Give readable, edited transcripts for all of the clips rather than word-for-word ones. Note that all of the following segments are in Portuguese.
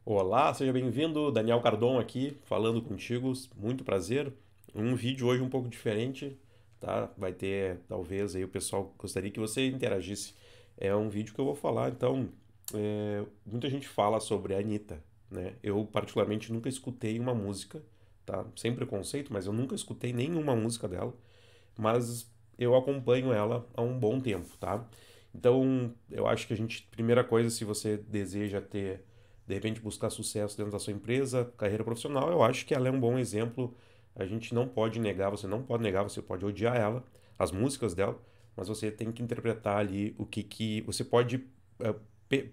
Olá, seja bem-vindo. Daniel Cardon aqui, falando contigo. Muito prazer. Um vídeo hoje um pouco diferente, tá? Vai ter, talvez, aí o pessoal gostaria que você interagisse. É um vídeo que eu vou falar, então, muita gente fala sobre a Anitta, né? Eu, particularmente, nunca escutei uma música, tá? Sem preconceito, mas eu nunca escutei nenhuma música dela, mas eu acompanho ela há um bom tempo, tá? Então, eu acho que primeira coisa, se você deseja ter, de repente, buscar sucesso dentro da sua empresa, carreira profissional, eu acho que ela é um bom exemplo. A gente não pode negar, você não pode negar, você pode odiar ela, as músicas dela, mas você tem que interpretar ali o que você pode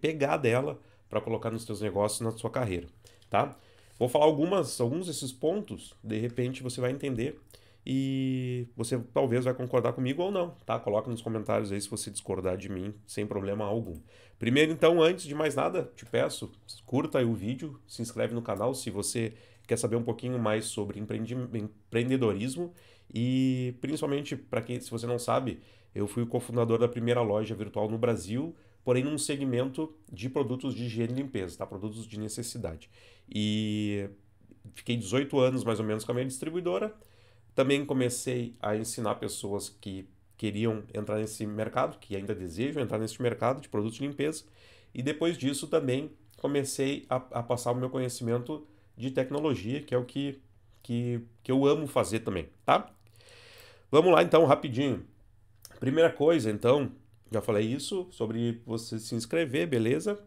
pegar dela para colocar nos seus negócios, na sua carreira, tá? Vou falar alguns desses pontos, de repente você vai entender e você talvez vai concordar comigo ou não, tá? Coloca nos comentários aí se você discordar de mim, sem problema algum. Primeiro, então, antes de mais nada, te peço, curta aí o vídeo, se inscreve no canal se você quer saber um pouquinho mais sobre empreendedorismo e principalmente para quem, se você não sabe, eu fui o cofundador da primeira loja virtual no Brasil, porém num segmento de produtos de higiene e limpeza, tá? Produtos de necessidade. E fiquei 18 anos mais ou menos com a minha distribuidora. Também comecei a ensinar pessoas que queriam entrar nesse mercado, que ainda desejam entrar nesse mercado de produtos de limpeza. E depois disso também comecei a passar o meu conhecimento de tecnologia, que é o que eu amo fazer também, tá? Vamos lá então, rapidinho. Primeira coisa, então, já falei isso sobre você se inscrever, beleza?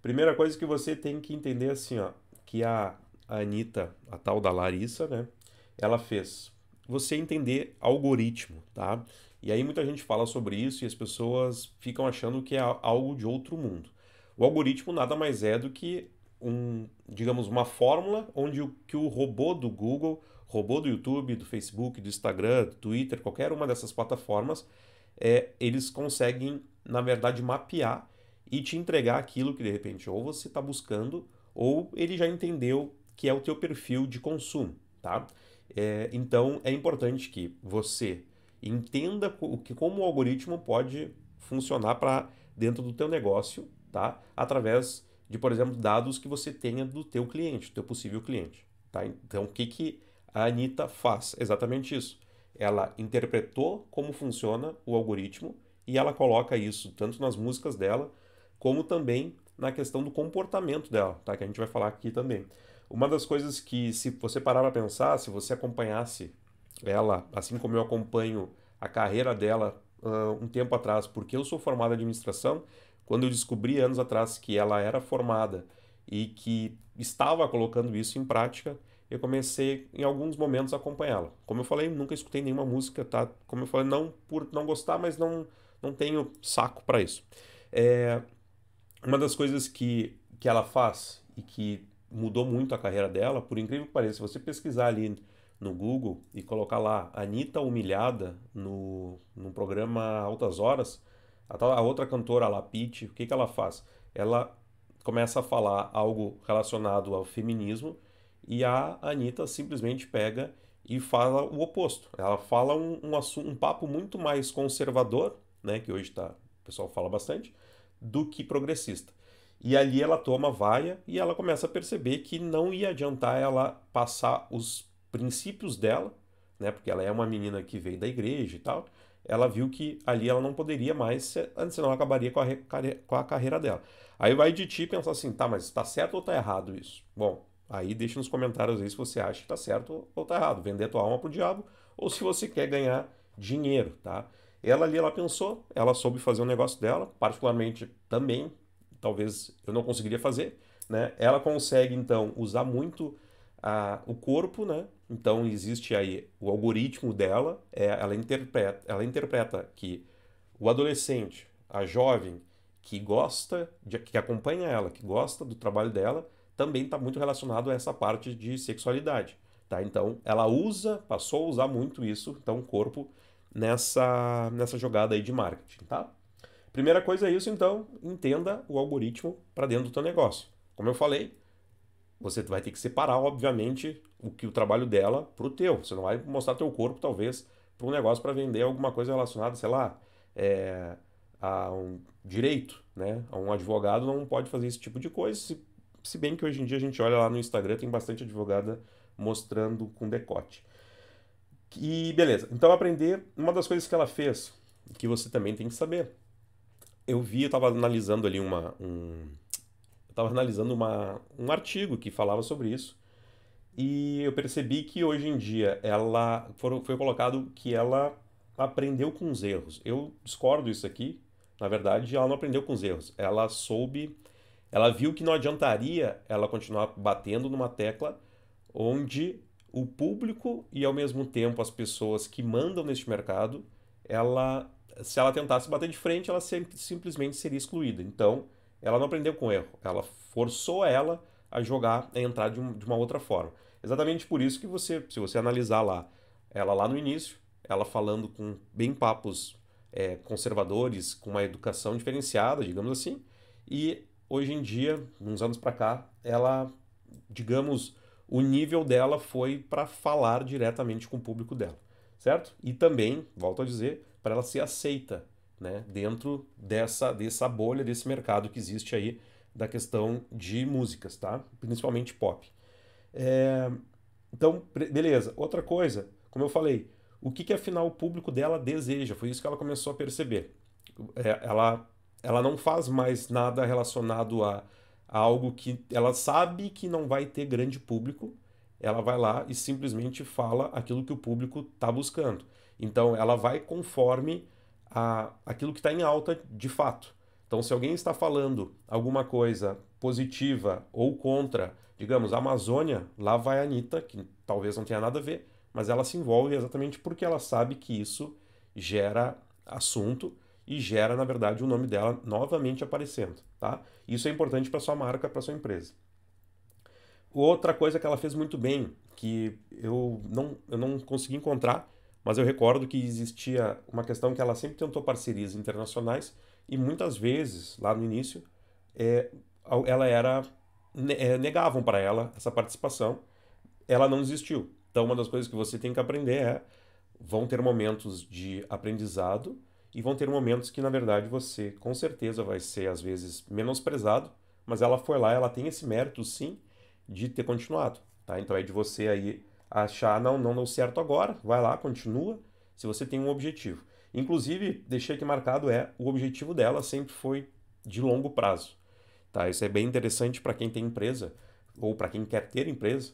Primeira coisa que você tem que entender assim, ó, que a Anitta, a tal da Larissa, né? Ela fez você entender algoritmo, tá? E aí muita gente fala sobre isso e as pessoas ficam achando que é algo de outro mundo. O algoritmo nada mais é do que digamos, uma fórmula onde que o robô do Google, robô do YouTube, do Facebook, do Instagram, do Twitter, qualquer uma dessas plataformas, eles conseguem, na verdade, mapear e te entregar aquilo que de repente ou você está buscando ou ele já entendeu que é o teu perfil de consumo, tá? Então é importante que você entenda como o algoritmo pode funcionar para dentro do teu negócio, tá? Através de, por exemplo, dados que você tenha do teu cliente, do teu possível cliente, tá? Então o que a Anitta faz? Exatamente isso. Ela interpretou como funciona o algoritmo e ela coloca isso tanto nas músicas dela como também na questão do comportamento dela, tá? Que a gente vai falar aqui também. Uma das coisas que, se você parar para pensar, se você acompanhasse ela, assim como eu acompanho a carreira dela um tempo atrás, porque eu sou formado em administração, quando eu descobri anos atrás que ela era formada e que estava colocando isso em prática, eu comecei em alguns momentos a acompanhá-la. Como eu falei, nunca escutei nenhuma música, tá? Como eu falei, não por não gostar, mas não tenho saco para isso. É, uma das coisas que ela faz e que mudou muito a carreira dela, por incrível que pareça, se você pesquisar ali no Google e colocar lá Anitta humilhada no programa Altas Horas, a outra cantora lá, Pitty, o que ela faz? Ela começa a falar algo relacionado ao feminismo e a Anitta simplesmente pega e fala o oposto. Ela fala um papo muito mais conservador, né, que hoje tá, o pessoal fala bastante, do que progressista. E ali ela toma vaia e ela começa a perceber que não ia adiantar ela passar os princípios dela, né? Porque ela é uma menina que veio da igreja e tal. Ela viu que ali ela não poderia mais, senão ela acabaria com a carreira dela. Aí vai de ti pensar assim, tá, mas tá certo ou tá errado isso? Bom, aí deixa nos comentários aí se você acha que tá certo ou tá errado. Vender tua alma pro diabo ou se você quer ganhar dinheiro, tá? Ela ali, ela pensou, ela soube fazer o negócio dela, particularmente também, talvez eu não conseguiria fazer, né? Ela consegue, então, usar muito o corpo, né? Então, existe aí o algoritmo dela, ela interpreta que o adolescente, a jovem que gosta, que acompanha ela, que gosta do trabalho dela, também está muito relacionado a essa parte de sexualidade, tá? Então, ela passou a usar muito isso, então, o corpo nessa jogada aí de marketing, tá? Primeira coisa é isso, então, entenda o algoritmo para dentro do teu negócio. Como eu falei, você vai ter que separar, obviamente, o trabalho dela para o teu. Você não vai mostrar teu corpo, talvez, para um negócio para vender alguma coisa relacionada, sei lá, a um direito, né? Um advogado não pode fazer esse tipo de coisa. Se bem que hoje em dia a gente olha lá no Instagram, tem bastante advogada mostrando com decote. E beleza, então aprender, uma das coisas que ela fez, que você também tem que saber. Eu tava analisando ali eu tava analisando um artigo que falava sobre isso, e eu percebi que hoje em dia foi colocado que ela aprendeu com os erros. Eu discordo isso aqui. Na verdade, ela não aprendeu com os erros. Ela viu que não adiantaria ela continuar batendo numa tecla onde o público e ao mesmo tempo as pessoas que mandam neste mercado, se ela tentasse bater de frente, ela simplesmente seria excluída. Então, ela não aprendeu com o erro. Ela forçou ela a jogar, a entrar de uma outra forma. Exatamente por isso que se você analisar lá, ela lá no início, ela falando com bem papos conservadores, com uma educação diferenciada, digamos assim, e hoje em dia, uns anos para cá, ela, digamos, o nível dela foi para falar diretamente com o público dela, certo? E também, volto a dizer, para ela ser aceita, né, dentro dessa bolha, desse mercado que existe aí da questão de músicas, tá? Principalmente pop. É, então, beleza. Outra coisa, como eu falei, o que afinal o público dela deseja? Foi isso que ela começou a perceber. É, ela não faz mais nada relacionado a algo que ela sabe que não vai ter grande público. Ela vai lá e simplesmente fala aquilo que o público está buscando. Então, ela vai conforme aquilo que está em alta de fato. Então, se alguém está falando alguma coisa positiva ou contra, digamos, a Amazônia, lá vai a Anitta, que talvez não tenha nada a ver, mas ela se envolve exatamente porque ela sabe que isso gera assunto e gera, na verdade, o nome dela novamente aparecendo, tá? Isso é importante para sua marca, para sua empresa. Outra coisa que ela fez muito bem, que eu não consegui encontrar, mas eu recordo que existia uma questão que ela sempre tentou parcerias internacionais e muitas vezes, lá no início, é, ela era negavam para ela essa participação. Ela não desistiu. Então, uma das coisas que você tem que aprender vão ter momentos de aprendizado e vão ter momentos que, na verdade, você com certeza vai ser, às vezes, menosprezado, mas ela foi lá, ela tem esse mérito, sim, de ter continuado, tá? Então é de você aí achar, não deu certo agora, vai lá, continua, se você tem um objetivo. Inclusive, deixei aqui marcado, o objetivo dela sempre foi de longo prazo, tá? Isso é bem interessante para quem tem empresa, ou para quem quer ter empresa,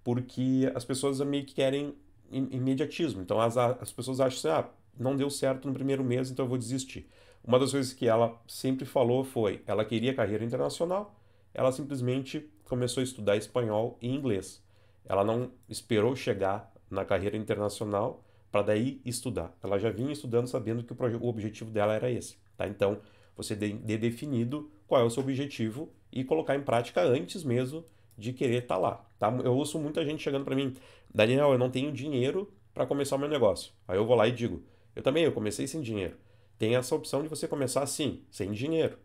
porque as pessoas meio que querem imediatismo. Então as pessoas acham assim, não deu certo no primeiro mês, então eu vou desistir. Uma das coisas que ela sempre falou foi, ela queria carreira internacional, ela simplesmente começou a estudar espanhol e inglês. Ela não esperou chegar na carreira internacional para daí estudar. Ela já vinha estudando sabendo que o objetivo dela era esse, tá? Então, você dê definido qual é o seu objetivo e colocar em prática antes mesmo de querer estar lá, tá? Eu ouço muita gente chegando para mim, Daniel, eu não tenho dinheiro para começar o meu negócio. Aí eu vou lá e digo, eu comecei sem dinheiro. Tem essa opção de você começar assim, sem dinheiro.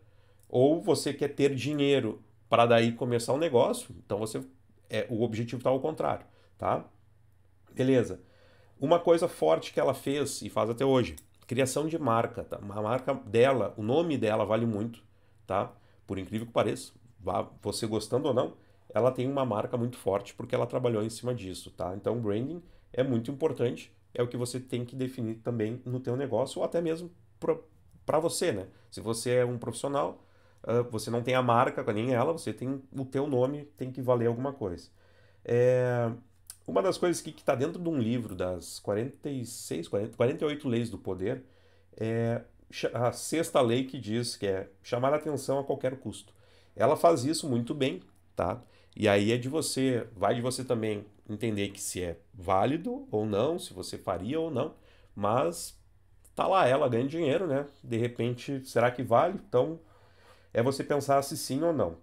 Ou você quer ter dinheiro para daí começar um negócio, então o objetivo está ao contrário, tá? Beleza. Uma coisa forte que ela fez e faz até hoje, criação de marca, tá? A marca dela, o nome dela vale muito, tá? Por incrível que pareça, você gostando ou não, ela tem uma marca muito forte porque ela trabalhou em cima disso, tá? Então, branding é muito importante, é o que você tem que definir também no teu negócio ou até mesmo para você, né? Se você é um profissional, você não tem a marca, nem ela, você tem o teu nome, tem que valer alguma coisa. É, uma das coisas que está dentro de um livro das 48 leis do poder é a sexta lei que diz que é chamar a atenção a qualquer custo. Ela faz isso muito bem, tá? E aí vai de você também entender que se é válido ou não, se você faria ou não, mas tá lá, ela ganha dinheiro, né? De repente, será que vale? Então, é você pensar se sim ou não.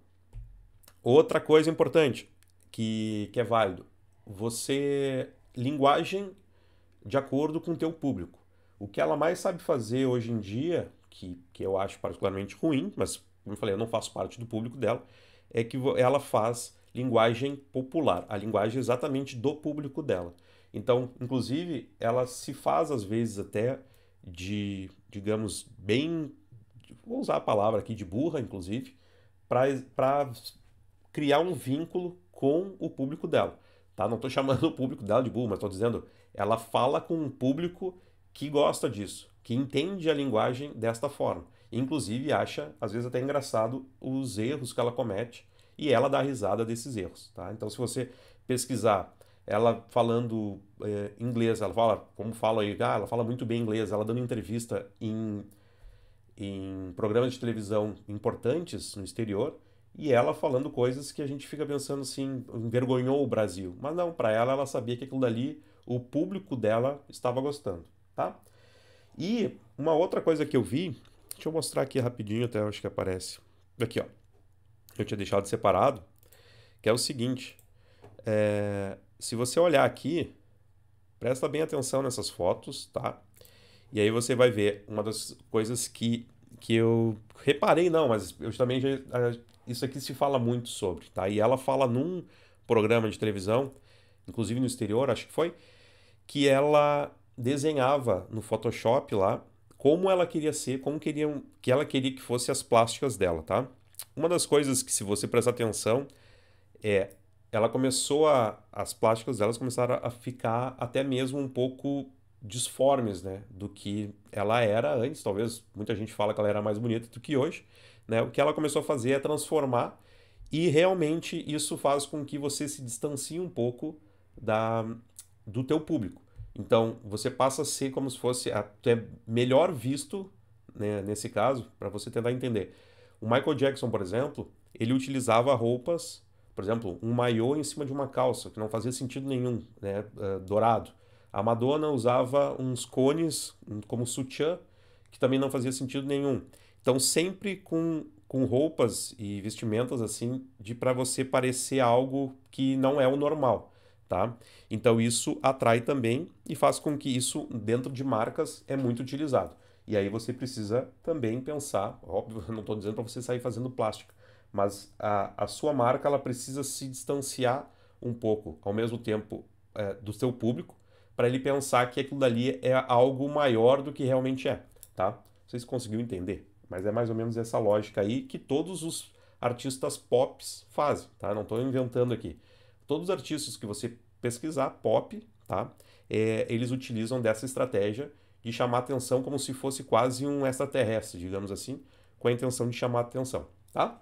Outra coisa importante que é válido, linguagem de acordo com o teu público. O que ela mais sabe fazer hoje em dia, que eu acho particularmente ruim, mas como eu falei, eu não faço parte do público dela, é que ela faz linguagem popular, a linguagem exatamente do público dela. Então, inclusive, ela se faz às vezes até digamos, vou usar a palavra aqui de burra, inclusive, para criar um vínculo com o público dela, tá? Não estou chamando o público dela de burro, mas estou dizendo, ela fala com um público que gosta disso, que entende a linguagem desta forma. Inclusive acha, às vezes até engraçado, os erros que ela comete e ela dá risada desses erros, tá? Então se você pesquisar ela falando inglês, ela fala, como fala aí, ela fala muito bem inglês, ela dando entrevista em programas de televisão importantes no exterior, e ela falando coisas que a gente fica pensando assim, envergonhou o Brasil. Mas não, para ela, ela sabia que aquilo dali, o público dela estava gostando, tá? E uma outra coisa que eu vi, deixa eu mostrar aqui rapidinho, até acho que aparece. Aqui, ó. Eu tinha deixado separado, que é o seguinte. Se você olhar aqui, presta bem atenção nessas fotos, tá? E aí você vai ver uma das coisas que eu reparei, não, mas eu também já, isso aqui se fala muito sobre, tá? E ela fala num programa de televisão, inclusive no exterior, acho que foi, que ela desenhava no Photoshop lá como ela queria ser, que ela queria que fossem as plásticas dela, tá? Uma das coisas que, se você prestar atenção, ela começou as plásticas delas começaram a ficar até mesmo um pouco disformes, né, do que ela era antes. Talvez muita gente fala que ela era mais bonita do que hoje, né? O que ela começou a fazer é transformar e realmente isso faz com que você se distancie um pouco do teu público. Então, você passa a ser como se fosse até melhor visto, né, nesse caso, para você tentar entender. O Michael Jackson, por exemplo, ele utilizava roupas, por exemplo, um maiô em cima de uma calça, que não fazia sentido nenhum, né, dourado. A Madonna usava uns cones como sutiã, que também não fazia sentido nenhum. Então, sempre com roupas e vestimentas assim, de para você parecer algo que não é o normal, tá? Então, isso atrai também e faz com que isso, dentro de marcas, é muito utilizado. E aí você precisa também pensar, óbvio, eu não estou dizendo para você sair fazendo plástica, mas a sua marca ela precisa se distanciar um pouco, ao mesmo tempo, do seu público, para ele pensar que aquilo dali é algo maior do que realmente é, tá? Não sei se conseguiu entender, mas é mais ou menos essa lógica aí que todos os artistas pops fazem, tá? Não estou inventando aqui. Todos os artistas que você pesquisar pop, tá? Eles utilizam dessa estratégia de chamar atenção como se fosse quase um extraterrestre, digamos assim, com a intenção de chamar atenção, tá?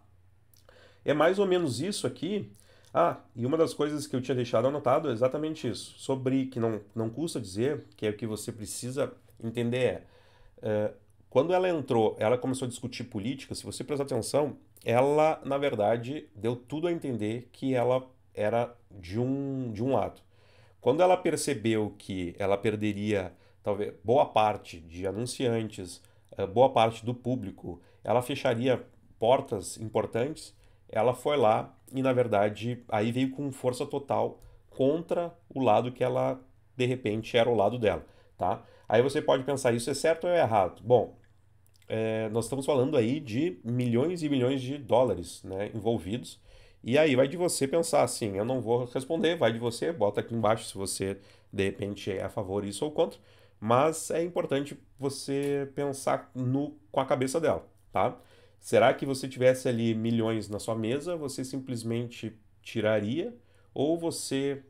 É mais ou menos isso aqui. E uma das coisas que eu tinha deixado anotado é exatamente isso. Sobre que não custa dizer, que é o que você precisa entender quando ela entrou, ela começou a discutir política, se você prestar atenção, ela, na verdade, deu tudo a entender que ela era de um lado. Quando ela percebeu que ela perderia, talvez, boa parte de anunciantes, boa parte do público, ela fecharia portas importantes, ela foi lá e, na verdade, aí veio com força total contra o lado que ela, de repente, era o lado dela, tá? Aí você pode pensar, isso é certo ou é errado? Bom, nós estamos falando aí de milhões e milhões de dólares, né, envolvidos. E aí vai de você pensar assim, eu não vou responder, vai de você, bota aqui embaixo se você de repente é a favor disso ou contra, mas é importante você pensar com a cabeça dela, tá? Será que você tivesse ali milhões na sua mesa, você simplesmente tiraria ou você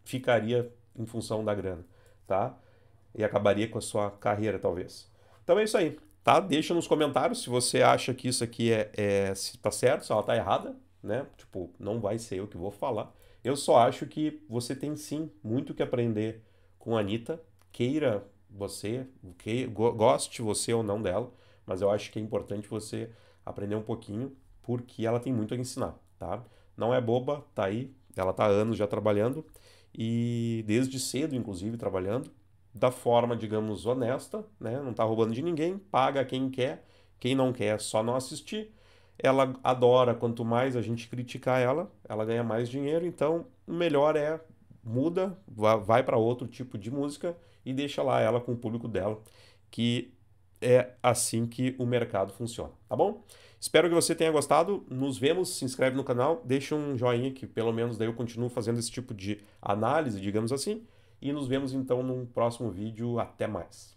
ficaria em função da grana, tá? E acabaria com a sua carreira, talvez. Então é isso aí, tá? Deixa nos comentários se você acha que isso aqui se tá certo, se ela tá errada, né? Tipo, não vai ser eu que vou falar. Eu só acho que você tem sim muito que aprender com a Anitta, queira você, goste você ou não dela, mas eu acho que é importante você aprender um pouquinho, porque ela tem muito a ensinar, tá? Não é boba, tá aí, ela tá há anos já trabalhando, e desde cedo, inclusive, trabalhando, da forma, digamos, honesta, né? Não tá roubando de ninguém, paga quem não quer é só não assistir. Ela adora, quanto mais a gente criticar ela, ela ganha mais dinheiro, então o melhor é muda, vai para outro tipo de música e deixa lá ela com o público dela, que é assim que o mercado funciona, tá bom? Espero que você tenha gostado. Nos vemos, se inscreve no canal, deixa um joinha que pelo menos daí eu continuo fazendo esse tipo de análise, digamos assim. E nos vemos então num próximo vídeo. Até mais.